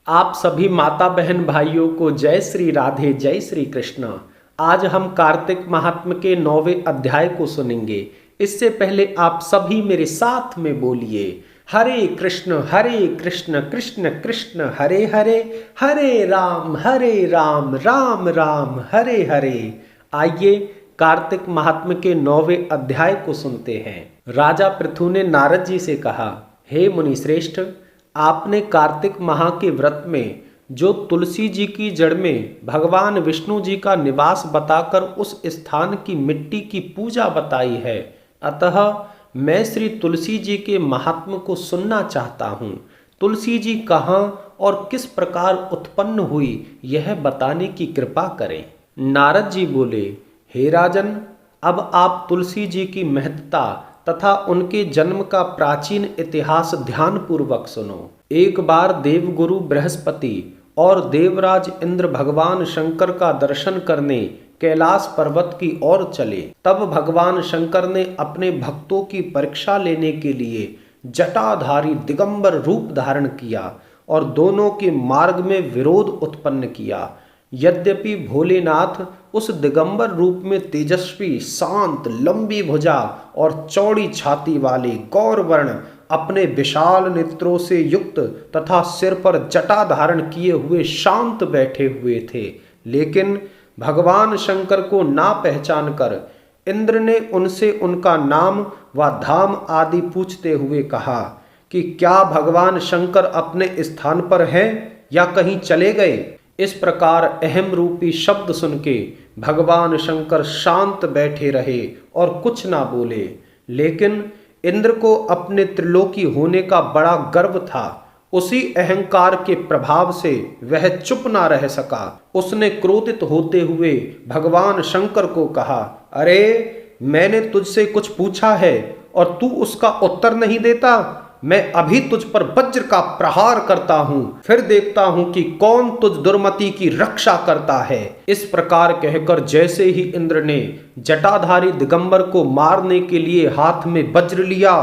आप सभी माता बहन भाइयों को जय श्री राधे, जय श्री कृष्ण। आज हम कार्तिक महात्म्य के 9वें अध्याय को सुनेंगे। इससे पहले आप सभी मेरे साथ में बोलिए हरे कृष्ण कृष्ण कृष्ण हरे हरे, हरे राम राम राम हरे हरे। आइए कार्तिक महात्म्य के 9वें अध्याय को सुनते हैं। राजा पृथु ने नारद जी से कहा, हे मुनिश्रेष्ठ, आपने कार्तिक माह के व्रत में जो तुलसी जी की जड़ में भगवान विष्णु जी का निवास बताकर उस स्थान की मिट्टी की पूजा बताई है, अतः मैं श्री तुलसी जी के महात्म्य को सुनना चाहता हूँ। तुलसी जी कहाँ और किस प्रकार उत्पन्न हुई, यह बताने की कृपा करें। नारद जी बोले, हे राजन, अब आप तुलसी जी की महत्ता तथा उनके जन्म का प्राचीन इतिहास ध्यान पूर्वक सुनो। एक बार देवगुरु बृहस्पति और देवराज इंद्र भगवान शंकर का दर्शन करने कैलाश पर्वत की ओर चले। तब भगवान शंकर ने अपने भक्तों की परीक्षा लेने के लिए जटाधारी दिगंबर रूप धारण किया और दोनों के मार्ग में विरोध उत्पन्न किया। यद्यपि भोलेनाथ उस दिगंबर रूप में तेजस्वी, शांत, लंबी भुजा और चौड़ी छाती वाले गौरवर्ण अपने विशाल नेत्रों से युक्त तथा सिर पर जटा धारण किए हुए शांत बैठे हुए थे, लेकिन भगवान शंकर को ना पहचान कर इंद्र ने उनसे उनका नाम व धाम आदि पूछते हुए कहा कि क्या भगवान शंकर अपने स्थान पर हैं या कहीं चले गए। इस प्रकार अहम रूपी शब्द सुन के भगवान शंकर शांत बैठे रहे और कुछ ना बोले, लेकिन इंद्र को अपने त्रिलोकी होने का बड़ा गर्व था। उसी अहंकार के प्रभाव से वह चुप ना रह सका। उसने क्रोधित होते हुए भगवान शंकर को कहा, अरे, मैंने तुझसे कुछ पूछा है और तू उसका उत्तर नहीं देता। मैं अभी तुझ पर वज्र का प्रहार करता हूं, फिर देखता हूं कि कौन तुझ दुर्मति की रक्षा करता है। इस प्रकार कहकर जैसे ही इंद्र ने जटाधारी दिगंबर को मारने के लिए हाथ में वज्र लिया,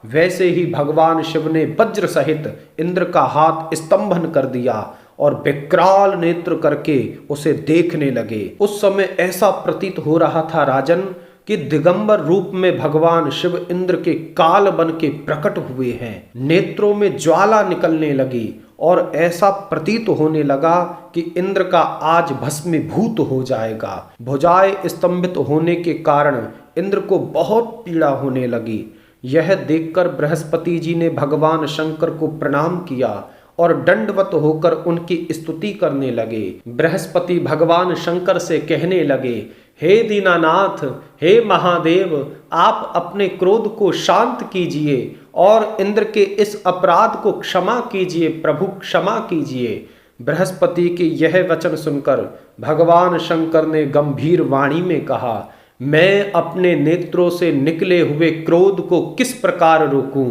वैसे ही भगवान शिव ने वज्र सहित इंद्र का हाथ स्तंभन कर दिया और विकराल नेत्र करके उसे देखने लगे। उस समय ऐसा प्रतीत हो रहा था राजन कि दिगंबर रूप में भगवान शिव इंद्र के काल बन के प्रकट हुए हैं। नेत्रों में ज्वाला निकलने लगी और ऐसा प्रतीत होने लगा कि इंद्र का आज भस्मीभूत हो जाएगा। भुजाएं स्तंभित होने के कारण इंद्र को बहुत पीड़ा होने लगी। यह देखकर बृहस्पति जी ने भगवान शंकर को प्रणाम किया और दंडवत होकर उनकी स्तुति करने लगे। बृहस्पति भगवान शंकर से कहने लगे, हे दीनानाथ, हे महादेव, आप अपने क्रोध को शांत कीजिए और इंद्र के इस अपराध को क्षमा कीजिए, प्रभु क्षमा कीजिए। बृहस्पति के यह वचन सुनकर भगवान शंकर ने गंभीर वाणी में कहा, मैं अपने नेत्रों से निकले हुए क्रोध को किस प्रकार रोकूं।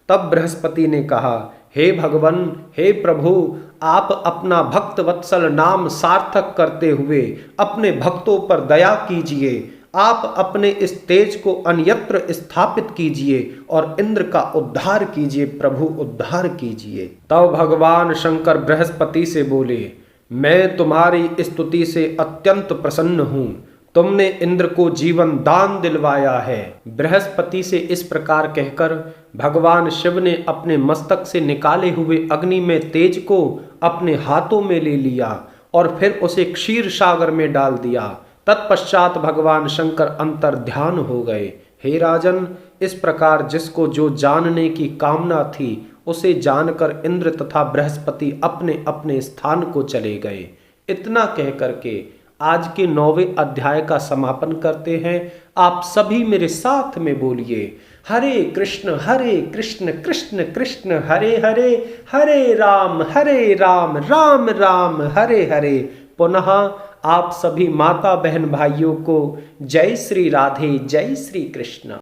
तब बृहस्पति ने कहा, हे भगवान, हे प्रभु, आप अपना भक्त वत्सल नाम सार्थक करते हुए अपने भक्तों पर दया कीजिए। आप अपने इस तेज को अन्यत्र स्थापित कीजिए और इंद्र का उद्धार कीजिए, प्रभु उद्धार कीजिए। तब भगवान शंकर बृहस्पति से बोले, मैं तुम्हारी स्तुति से अत्यंत प्रसन्न हूँ। तुमने इंद्र को जीवन दान दिलवाया है। बृहस्पति से इस प्रकार कहकर भगवान शिव ने अपने मस्तक से निकाले हुए अग्नि में तेज को अपने हाथों में ले लिया और फिर उसे क्षीर सागर में डाल दिया। तत्पश्चात भगवान शंकर अंतर ध्यान हो गए। हे राजन, इस प्रकार जिसको जो जानने की कामना थी उसे जानकर इंद्र तथा बृहस्पति अपने अपने स्थान को चले गए। इतना कह करके आज के 9वें अध्याय का समापन करते हैं। आप सभी मेरे साथ में बोलिए हरे कृष्ण कृष्ण कृष्ण हरे हरे, हरे राम राम राम हरे हरे। पुनः आप सभी माता बहन भाइयों को जय श्री राधे, जय श्री कृष्ण।